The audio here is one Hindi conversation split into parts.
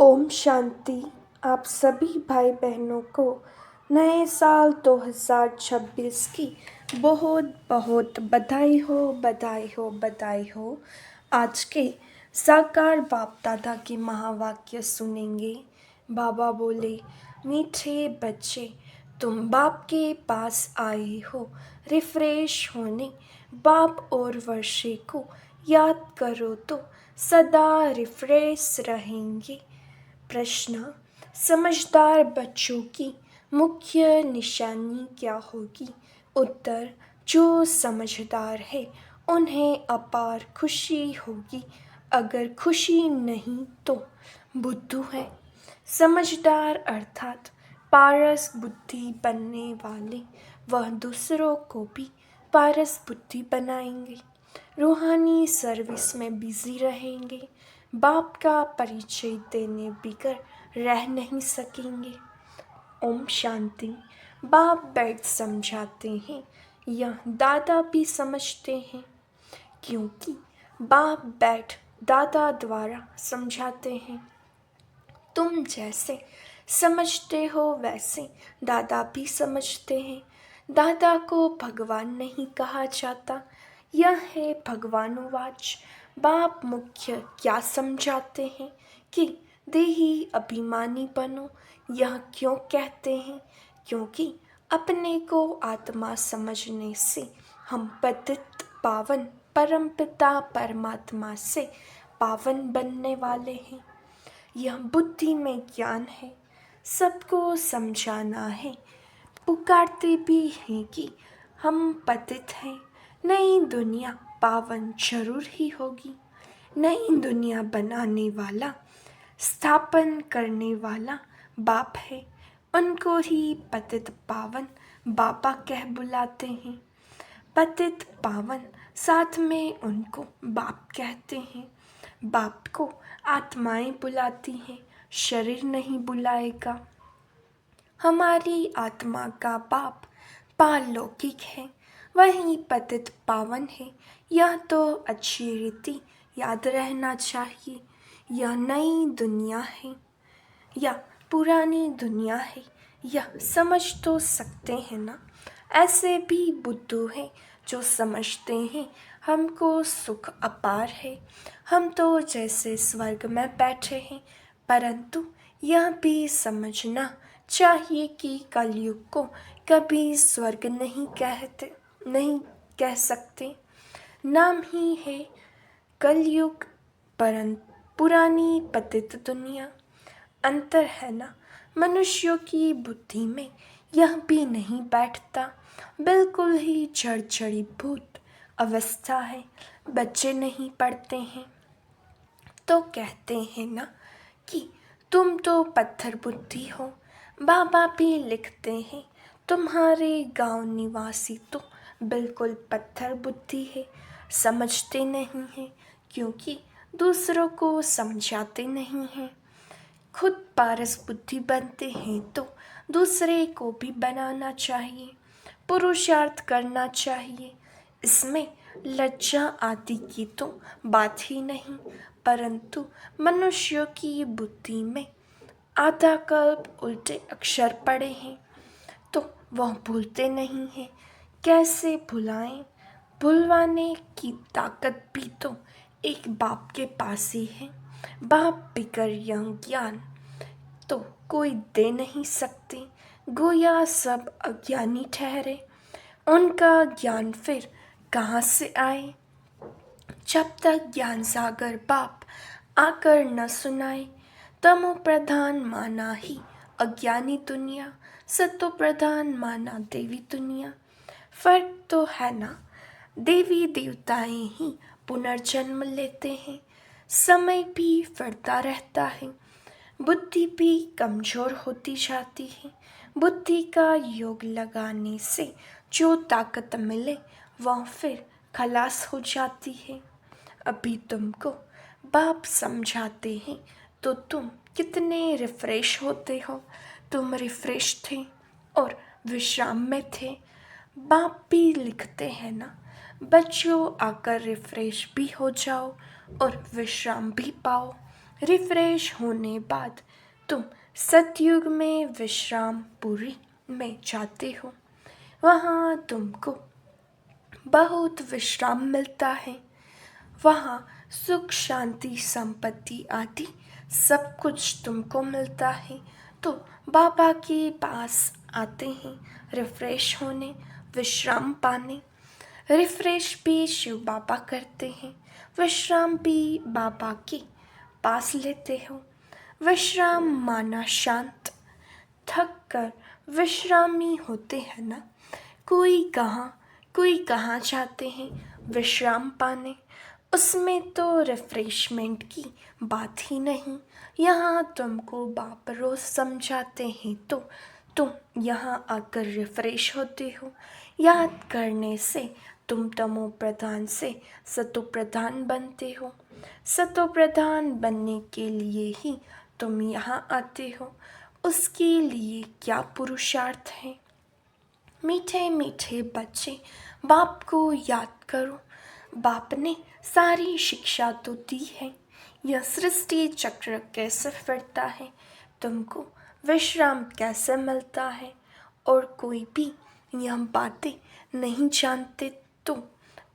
ओम शांति। आप सभी भाई बहनों को नए साल 2026 की बहुत बहुत बधाई हो, बधाई हो, बधाई हो। आज के साकार बाप दादा के महावाक्य सुनेंगे। बाबा बोले, मीठे बच्चे तुम बाप के पास आए हो रिफ्रेश होने। बाप और वर्षे को याद करो तो सदा रिफ्रेश रहेंगे। प्रश्न, समझदार बच्चों की मुख्य निशानी क्या होगी? उत्तर, जो समझदार है उन्हें अपार खुशी होगी। अगर खुशी नहीं तो बुद्धू है। समझदार अर्थात पारस बुद्धि बनने वाले, वह दूसरों को भी पारस बुद्धि बनाएंगे। रूहानी सर्विस में बिजी रहेंगे। बाप का परिचय देने बिगर रह नहीं सकेंगे। ओम शांति। बाप बैठ समझाते हैं, यह दादा भी समझते हैं, क्योंकि बाप बैठ दादा द्वारा समझाते हैं। तुम जैसे समझते हो वैसे दादा भी समझते हैं। दादा को भगवान नहीं कहा जाता, यह है भगवानुवाच। बाप मुख्य क्या समझाते हैं कि देही अभिमानी बनो। यह क्यों कहते हैं? क्योंकि अपने को आत्मा समझने से हम पतित पावन परमपिता परमात्मा से पावन बनने वाले हैं। यह बुद्धि में ज्ञान है, सबको समझाना है। पुकारते भी हैं कि हम पतित हैं। नई दुनिया पावन जरूर ही होगी। नई दुनिया बनाने वाला, स्थापन करने वाला बाप है। उनको ही पतित पावन बाबा कह बुलाते हैं। पतित पावन साथ में उनको बाप कहते हैं। बाप को आत्माएं बुलाती हैं, शरीर नहीं बुलाएगा। हमारी आत्मा का बाप पारलौकिक है, वही पतित पावन है। यह तो अच्छी रीति याद रहना चाहिए। यह नई दुनिया है या पुरानी दुनिया है, यह समझ तो सकते हैं ना। ऐसे भी बुद्धू हैं जो समझते हैं हमको सुख अपार है, हम तो जैसे स्वर्ग में बैठे हैं। परंतु यह भी समझना चाहिए कि कलयुग को कभी स्वर्ग नहीं कह सकते। नाम ही है कलयुग, परंतु पुरानी पतित दुनिया। अंतर है ना। मनुष्यों की बुद्धि में यह भी नहीं बैठता। बिल्कुल ही जड़ी भूत अवस्था है। बच्चे नहीं पढ़ते हैं तो कहते हैं ना कि तुम तो पत्थर बुद्धि हो। बाबा भी लिखते हैं, तुम्हारे गांव निवासी तो बिल्कुल पत्थर बुद्धि है। समझते नहीं हैं क्योंकि दूसरों को समझाते नहीं हैं। खुद पारस बुद्धि बनते हैं तो दूसरे को भी बनाना चाहिए, पुरुषार्थ करना चाहिए। इसमें लज्जा आदि की तो बात ही नहीं। परंतु मनुष्यों की बुद्धि में आधा कल्प उल्टे अक्षर पड़े हैं तो वह भूलते नहीं हैं। कैसे भुलाएं? भुलवाने की ताकत भी तो एक बाप के पास ही है। बाप बिगर यह ज्ञान तो कोई दे नहीं सकते। गोया सब अज्ञानी ठहरे, उनका ज्ञान फिर कहाँ से आए? जब तक ज्ञान सागर बाप आकर न सुनाए। तमो प्रधान माना ही अज्ञानी दुनिया, सतो प्रधान माना देवी दुनिया। फर्क तो है ना। देवी देवताएं ही पुनर्जन्म लेते हैं, समय भी फिरता रहता है, बुद्धि भी कमजोर होती जाती है। बुद्धि का योग लगाने से जो ताकत मिले वह फिर खलास हो जाती है। अभी तुमको बाप समझाते हैं तो तुम कितने रिफ्रेश होते हो। तुम रिफ्रेश थे और विश्राम में थे। बाप भी लिखते हैं ना, बच्चों आकर रिफ्रेश भी हो जाओ और विश्राम भी पाओ। रिफ्रेश होने बाद तुम सतयुग में विश्रामपुरी में जाते हो। वहाँ तुमको बहुत विश्राम मिलता है। वहाँ सुख शांति संपत्ति आदि सब कुछ तुमको मिलता है। तो बाबा के पास आते हैं रिफ्रेश होने, विश्राम पाने। रिफ्रेश भी शिव बाबा करते हैं, विश्राम भी बाबा के पास लेते हो। विश्राम माना शांत, थक कर विश्रामी होते हैं ना। कोई कहाँ जाते हैं विश्राम पाने। उसमें तो रिफ्रेशमेंट की बात ही नहीं। यहाँ तुमको बाप रोज समझाते हैं तो तुम यहाँ आकर रिफ्रेश होते हो। याद करने से तुम तमो प्रधान से सतो प्रधान बनते हो। सतो प्रधान बनने के लिए ही तुम यहाँ आते हो। उसके लिए क्या पुरुषार्थ है। मीठे मीठे बच्चे, बाप को याद करो। बाप ने सारी शिक्षा तो दी है। यह सृष्टि चक्र कैसे फिरता है, तुमको विश्राम कैसे मिलता है, और कोई भी यह बातें नहीं जानते तो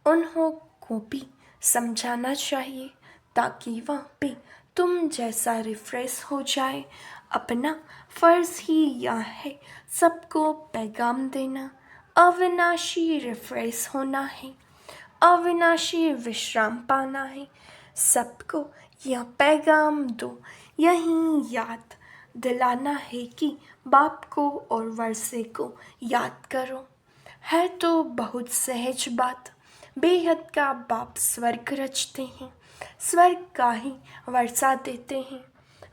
उन्हों को भी समझाना चाहिए, ताकि वह भी तुम जैसा रिफ्रेश हो जाए। अपना फर्ज ही यह है सबको पैगाम देना। अविनाशी रिफ्रेश होना है, अविनाशी विश्राम पाना है। सबको यह पैगाम दो, यही याद दिलाना है कि बाप को और वर्षे को याद करो। है तो बहुत सहज बात। बेहद का बाप स्वर्ग रचते हैं, स्वर्ग का ही वर्षा देते हैं।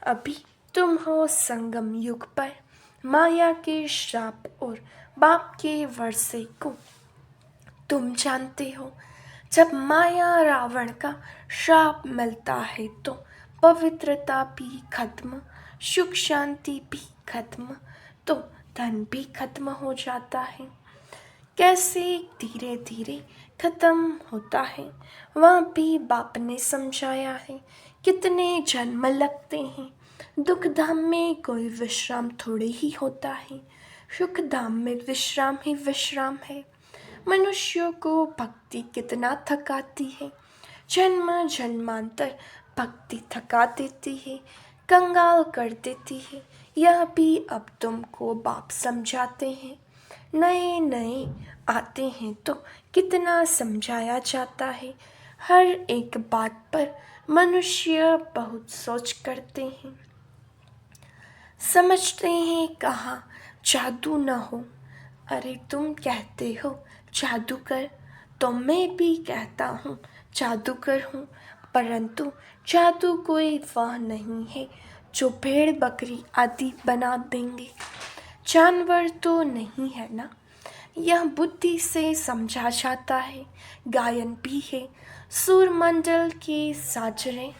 अभी तुम हो संगम युग पर। माया के श्राप और बाप के वर्षे को तुम जानते हो। जब माया रावण का श्राप मिलता है तो पवित्रता भी खत्म, सुख शांति भी खत्म, तो धन भी खत्म हो जाता है। कैसे धीरे धीरे खत्म होता है, वह भी बाप ने समझाया है। कितने जन्म लगते हैं। दुख धाम में कोई विश्राम थोड़े ही होता है, सुख धाम में विश्राम ही विश्राम है। मनुष्यों को भक्ति कितना थकाती है। जन्म जन्मांतर भक्ति थका देती है, कंगाल कर देती है। यह भी अब तुमको बाप समझाते हैं। नए नए आते हैं तो कितना समझाया जाता है। हर एक बात पर मनुष्य बहुत सोच करते हैं। समझते हैं कहाँ जादू न हो। अरे तुम कहते हो जादूगर, तो मैं भी कहता हूँ जादूगर हूँ। परंतु जादू कोई वह नहीं है जो भेड़ बकरी आदि बना देंगे। जानवर तो नहीं है ना। यह बुद्धि से समझा जाता है। गायन भी है। सूरमंडल के साजरे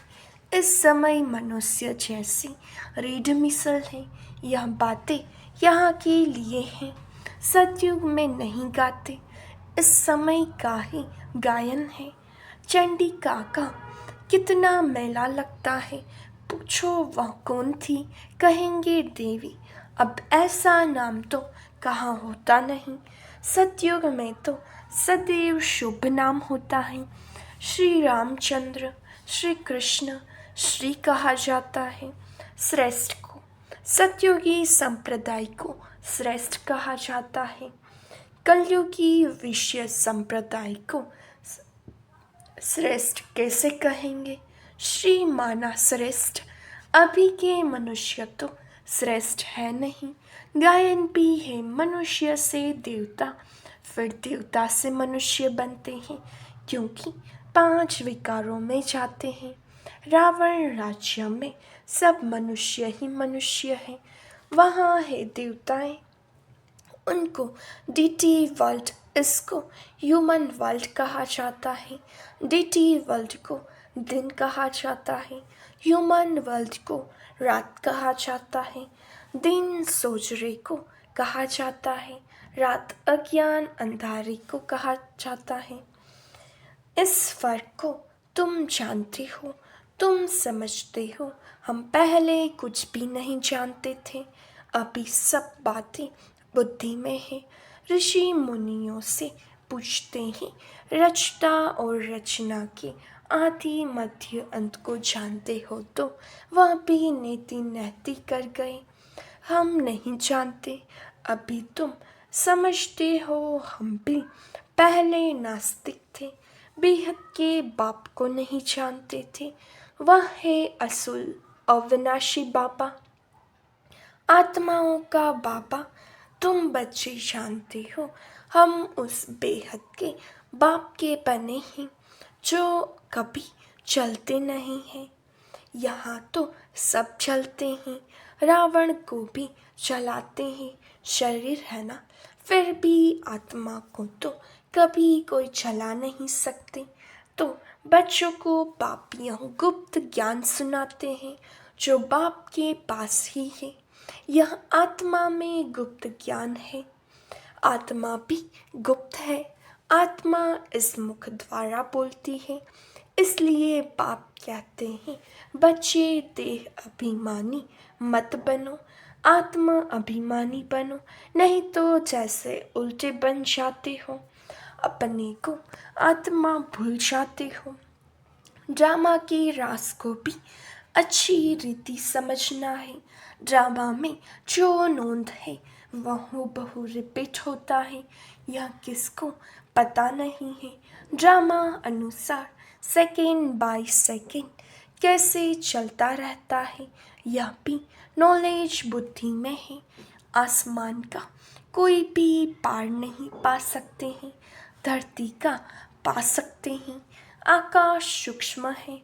इस समय मनुष्य जैसी रीढ़ मिसल है। यह बातें यहाँ के लिए हैं, सतयुग में नहीं गाते। इस समय का ही गायन है। चंडिका का कितना मेला लगता है। पूछो वह कौन थी, कहेंगे देवी। अब ऐसा नाम तो कहाँ होता नहीं। सतयुग में तो सदैव शुभ नाम होता है। श्री रामचंद्र, श्री कृष्ण, श्री कहा जाता है श्रेष्ठ को। सतयुगी संप्रदाय को श्रेष्ठ कहा जाता है। कलयुगी विषय संप्रदाय को श्रेष्ठ कैसे कहेंगे। श्री माना श्रेष्ठ। अभी के मनुष्य तो श्रेष्ठ है नहीं। गायन भी है मनुष्य से देवता, फिर देवता से मनुष्य बनते हैं, क्योंकि 5 विकारों में जाते हैं। रावण राज्य में सब मनुष्य ही मनुष्य हैं। वहाँ है देवताएं, उनको डीटी वर्ल्ड, इसको ह्यूमन वर्ल्ड कहा जाता है। डीटी वर्ल्ड को दिन कहा जाता है, ह्यूमन वर्ल्ड को रात कहा जाता है। दिन सोजरे को कहा जाता है, रात अज्ञान अंधारी को कहा जाता है। इस फर्क को तुम जानते हो, तुम समझते हो हम पहले कुछ भी नहीं जानते थे, अभी सब बातें बुद्धि में है। ऋषि मुनियों से पूछते हैं, रचना और रचना के आदि मध्य अंत को जानते हो तो वह भी नेति नेति कर गए। हम नहीं जानते, अभी तुम समझते हो। हम भी पहले नास्तिक थे, बेहद के बाप को नहीं जानते थे। वह है असुल अविनाशी बाबा, आत्माओं का बाबा। तुम बच्चे जानते हो, हम उस बेहद के बाप के बने हैं जो कभी चलते नहीं हैं। यहाँ तो सब चलते हैं, रावण को भी चलाते हैं। शरीर है ना, फिर भी आत्मा को तो कभी कोई चला नहीं सकते। तो बच्चों को पापियाँ गुप्त ज्ञान सुनाते हैं जो बाप के पास ही है। यह आत्मा में गुप्त ज्ञान है, आत्मा भी गुप्त है। आत्मा इस मुख द्वारा बोलती है, इसलिए बाप कहते हैं, बच्चे देह अभिमानी मत बनो, आत्मा अभिमानी बनो, नहीं तो जैसे उल्टे बन जाते हो, अपने को आत्मा भूल जाते हो। ड्रामा के रास को भी अच्छी रीति समझना है। ड्रामा में जो नोंद है वह बहु रिपीट होता है, यह किसको पता नहीं है। ड्रामा अनुसार सेकेंड बाय सेकेंड कैसे चलता रहता है, यह भी नॉलेज बुद्धि में है। आसमान का कोई भी पार नहीं पा सकते हैं, धरती का पा सकते हैं। आकाश सूक्ष्म है,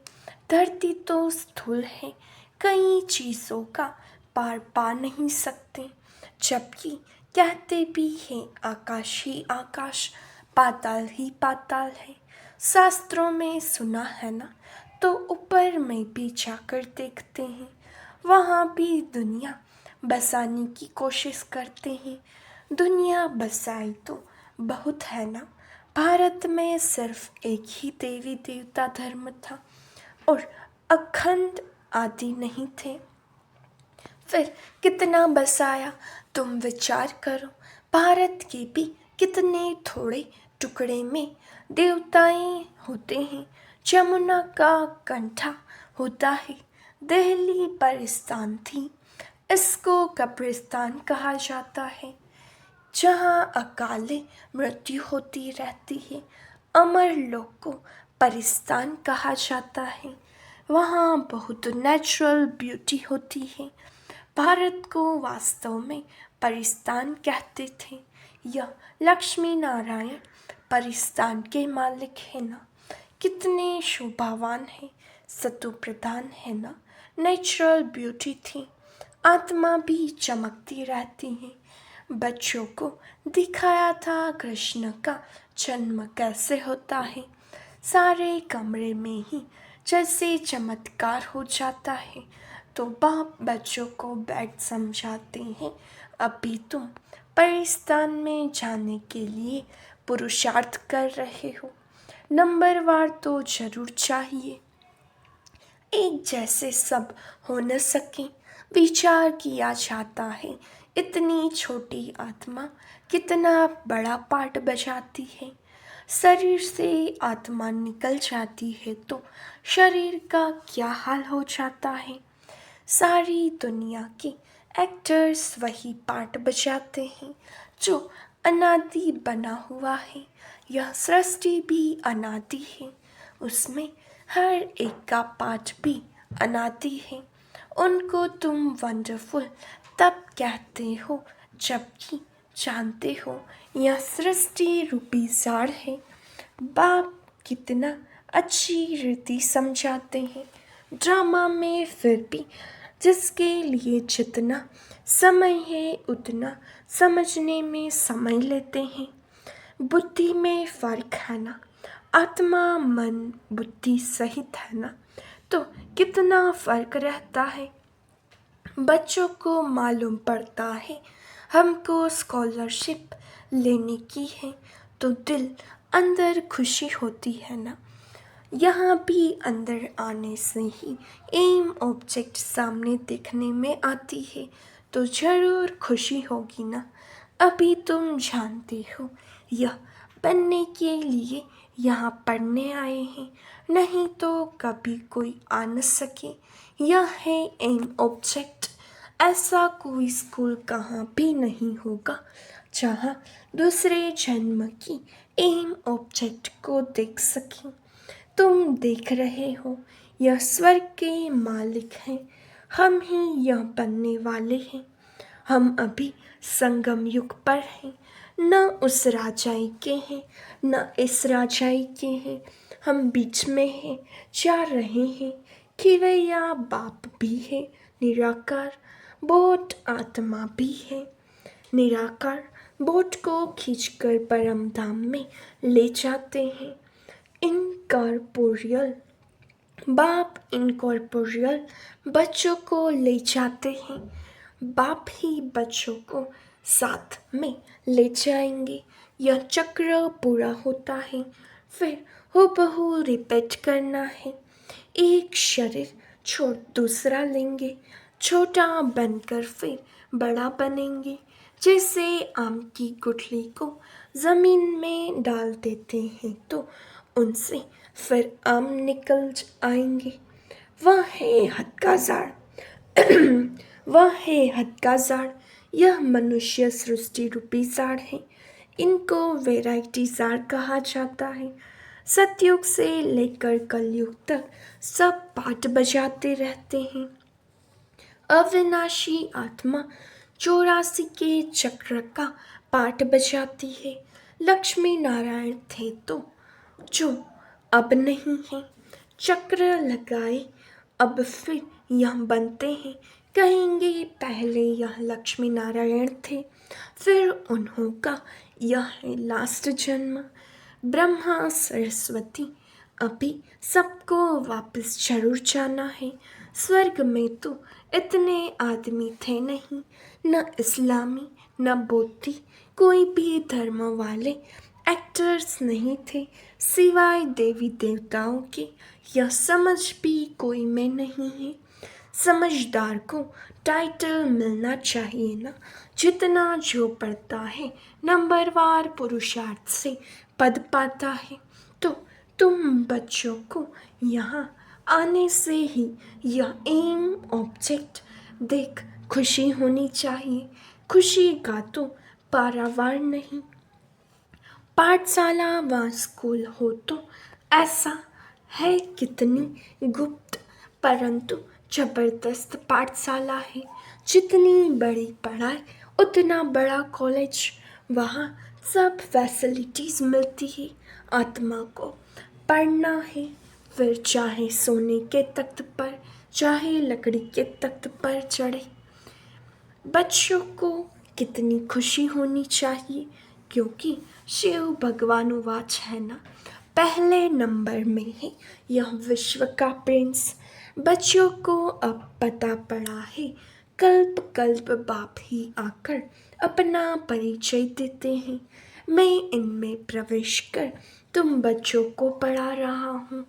धरती तो स्थूल है, कई चीज़ों का पार पा नहीं सकते। जबकि कहते भी हैं आकाश ही आकाश, पाताल ही पाताल है। शास्त्रों में सुना है ना, तो ऊपर में भी जाकर देखते हैं, वहाँ भी दुनिया बसाने की कोशिश करते हैं। दुनिया बसाई तो बहुत है ना, भारत में सिर्फ एक ही देवी देवता धर्म था और अखंड आदि नहीं थे। फिर कितना बसाया तुम विचार करो। भारत के भी कितने थोड़े टुकड़े में देवताएं होते हैं। जमुना का कंठा होता है, दिल्ली परिस्तान थी, इसको कब्रिस्तान कहा जाता है। जहाँ अकाले मृत्यु होती रहती है, अमर लोक को परिस्तान कहा जाता है। वहाँ बहुत नेचुरल ब्यूटी होती है। भारत को वास्तव में परिस्तान कहते थे। यह लक्ष्मी नारायण परिस्तान के मालिक है ना, कितने शोभावान है, सतु प्रधान है ना, नेचुरल ब्यूटी थी। आत्मा भी चमकती रहती है। बच्चों को दिखाया था कृष्ण का जन्म कैसे होता है, सारे कमरे में ही जैसे चमत्कार हो जाता है। तो बाप बच्चों को बैठ समझाते हैं, अभी तुम परिस्तान में जाने के लिए पुरुषार्थ कर रहे हो, नंबरवार तो जरूर चाहिए। एक जैसे सब हो न सके, विचार किया जाता है, इतनी छोटी आत्मा कितना बड़ा पार्ट बजाती है। शरीर से आत्मा निकल जाती है तो शरीर का क्या हाल हो जाता है। सारी दुनिया के एक्टर्स वही पार्ट बजाते हैं जो अनादि बना हुआ है। यह सृष्टि भी अनादि है, उसमें हर एक का पार्ट भी अनादि है। उनको तुम वंडरफुल तब कहते हो जबकि जानते हो यह सृष्टि रूपी सार है। बाप कितना अच्छी रीति समझाते हैं। ड्रामा में फिर भी जिसके लिए जितना समय है उतना समझने में समय लेते हैं। बुद्धि में फर्क है ना, आत्मा मन बुद्धि सहित है ना, तो कितना फर्क रहता है। बच्चों को मालूम पड़ता है हमको स्कॉलरशिप लेने की है, तो दिल अंदर खुशी होती है ना। यहाँ भी अंदर आने से ही एम ऑब्जेक्ट सामने दिखने में आती है तो ज़रूर खुशी होगी ना। अभी तुम जानते हो यह बनने के लिए यहाँ पढ़ने आए हैं, नहीं तो कभी कोई आ न सके। यह है एम ऑब्जेक्ट। ऐसा कोई स्कूल कहाँ भी नहीं होगा जहाँ दूसरे जन्म की एम ऑब्जेक्ट को देख सकें। तुम देख रहे हो यह स्वर्ग के मालिक हैं, हम ही यह बनने वाले हैं। हम अभी संगम युग पर हैं, न उस राजाई के हैं न इस राजाई के हैं। हम बीच में हैं, जा रहे हैं। खिवैया बाप भी है निराकार, बोट आत्मा भी है निराकार। बोट को खींचकर परम धाम में ले जाते हैं। इनकॉर्पोरियल बाप इनकॉर्पोरियल बच्चों को ले जाते हैं। बाप ही बच्चों को साथ में ले जाएंगे। यह चक्र पूरा होता है, फिर हूबहू रिपीट करना है। एक शरीर छोड़ दूसरा लेंगे, छोटा बनकर फिर बड़ा बनेंगे। जैसे आम की गुठली को ज़मीन में डाल देते हैं तो उनसे फिर आम निकल आएंगे। वह है हद का ज़ाड़ वह है हद का ज़ाड़। यह मनुष्य सृष्टि रूपी ज़ाड़ है। इनको वैरायटी ज़ाड़ कहा जाता है। सतयुग से लेकर कलयुग तक सब पाठ बजाते रहते हैं। अविनाशी आत्मा 84 के चक्र का पाठ बजाती है। लक्ष्मी नारायण थे तो जो अब नहीं है। चक्र लगाए अब फिर यह बनते हैं। कहेंगे पहले यह लक्ष्मी नारायण थे, फिर उन्हों का यह है लास्ट जन्म। ब्रह्मा सरस्वती अभी सबको वापस जरूर जाना है। स्वर्ग में तो इतने आदमी थे नहीं, न इस्लामी न बौद्धी, कोई भी धर्म वाले एक्टर्स नहीं थे सिवाय देवी देवताओं के। यह समझ भी कोई में नहीं है। समझदार को टाइटल मिलना चाहिए ना। जितना जो पढ़ता है नंबरवार पुरुषार्थ से पद पाता है। तो तुम बच्चों को यहाँ आने से ही यह एम ऑब्जेक्ट देख खुशी होनी चाहिए। खुशी का तो पारावार नहीं। पाठशाला व स्कूल हो तो ऐसा है कितनी गुप्त परंतु जबरदस्त पाठशाला है। जितनी बड़ी पढ़ाई उतना बड़ा कॉलेज। वहाँ सब फैसिलिटीज़ मिलती है। आत्मा को पढ़ना है, फिर चाहे सोने के तख्त पर चाहे लकड़ी के तख्त पर चढ़े। बच्चों को कितनी खुशी होनी चाहिए, क्योंकि शिव भगवान वाच है ना, पहले नंबर में है यह विश्व का प्रिंस। बच्चों को अब पता पड़ा है कल्प कल्प बाप ही आकर अपना परिचय देते हैं। मैं इनमें प्रवेश कर तुम बच्चों को पढ़ा रहा हूँ।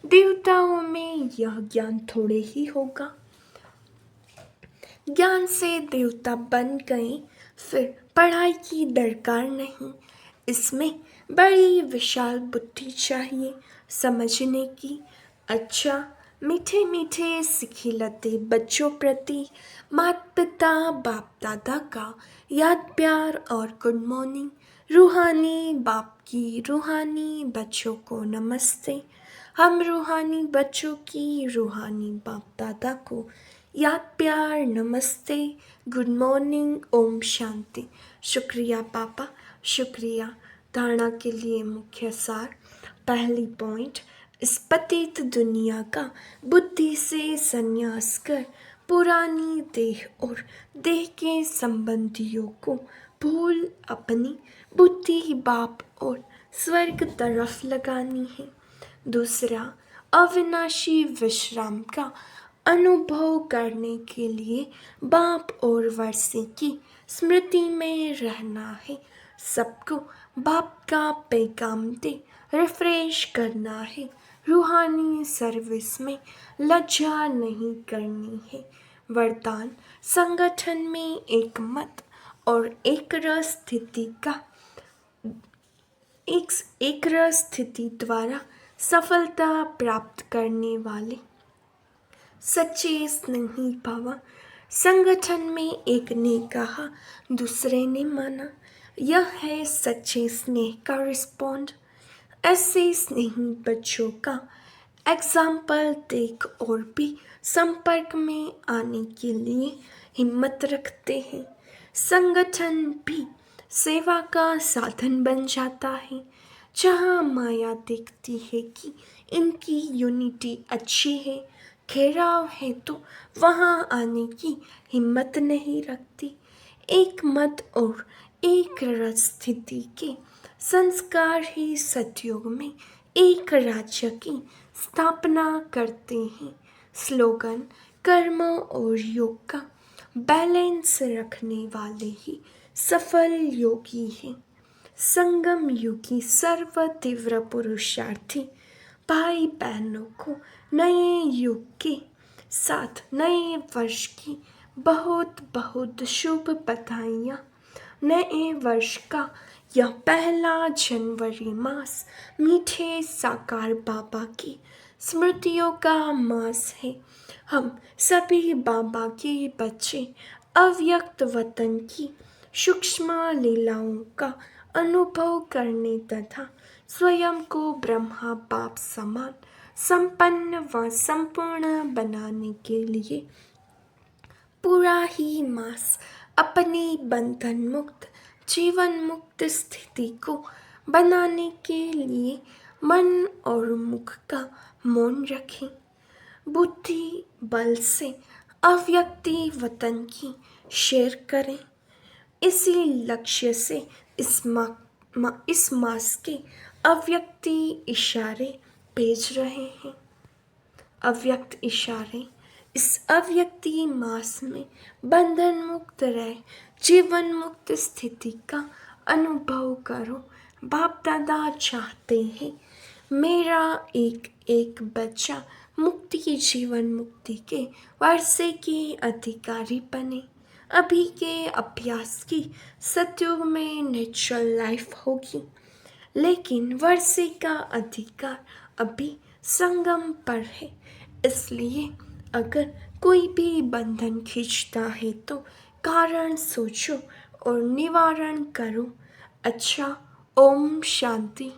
देवताओं में यह ज्ञान थोड़े ही होगा। ज्ञान से देवता बन गए, फिर पढ़ाई की दरकार नहीं। इसमें बड़ी विशाल बुद्धि चाहिए समझने की। अच्छा, मीठे मीठे सिखिलते बच्चों प्रति माता पिता बाप दादा का याद प्यार और गुड मॉर्निंग। रूहानी बाप की रूहानी बच्चों को नमस्ते। हम रूहानी बच्चों की रूहानी बाप दादा को याद प्यार नमस्ते, गुड मॉर्निंग, ओम शांति। शुक्रिया पापा, शुक्रिया। धारणा के लिए मुख्य सार। पहली पॉइंट, इस पतित दुनिया का बुद्धि से संन्यास कर पुरानी देह और देह के संबंधियों को भूल अपनी बुद्धि बाप और स्वर्ग तरफ लगानी है। दूसरा, अविनाशी विश्राम का अनुभव करने के लिए बाप और वर्षे की स्मृति में रहना है। सबको बाप का पैगाम दे रिफ्रेश करना है। रूहानी सर्विस में लज्जा नहीं करनी है। वरदान संगठन में एक मत और एक रस स्थिति द्वारा सफलता प्राप्त करने वाले सच्चे स्नेही भव। संगठन में एक ने कहा, दूसरे ने माना, यह है सच्चे स्नेह का रिस्पॉन्ड। ऐसे स्नेही बच्चों का एग्जाम्पल देख और भी संपर्क में आने के लिए हिम्मत रखते हैं। संगठन भी सेवा का साधन बन जाता है। जहाँ माया देखती है कि इनकी यूनिटी अच्छी है, घेराव है, तो वहाँ आने की हिम्मत नहीं रखती। एक मत और एक रस स्थिति के संस्कार ही सतयुग में एक राज्य की स्थापना करते हैं। स्लोगन कर्म और योग का बैलेंस रखने वाले ही सफल योगी हैं। संगम युगी सर्व तीव्र पुरुषार्थी भाई बहनों को नए युग के साथ नए वर्ष की बहुत बहुत शुभ बधाइयाँ। नए वर्ष का यह पहला जनवरी मास मीठे साकार बाबा की स्मृतियों का मास है। हम सभी बाबा के बच्चे अव्यक्त वतन की सूक्ष्म लीलाओं का अनुभव करने तथा स्वयं को ब्रह्मा बाप समान संपन्न व संपूर्ण बनाने के लिए पूरा ही मास अपनी बंधन मुक्त जीवन मुक्त स्थिति को बनाने के लिए मन और मुख का मौन रखें। बुद्धि बल से अव्यक्ति वतन की शेयर करें। इसी लक्ष्य से इस मास के अव्यक्ति इशारे भेज रहे हैं। अव्यक्त इशारे इस अव्यक्ति मास में बंधन मुक्त रह जीवन मुक्त स्थिति का अनुभव करो। बाप दादा चाहते हैं मेरा एक एक बच्चा मुक्ति जीवन मुक्ति के वर्षे के अधिकारी बने। अभी के अभ्यास की सतयुग में नेचुरल लाइफ होगी, लेकिन वर्षे का अधिकार अभी संगम पर है। इसलिए अगर कोई भी बंधन खींचता है तो कारण सोचो और निवारण करो। अच्छा, ओम शांति।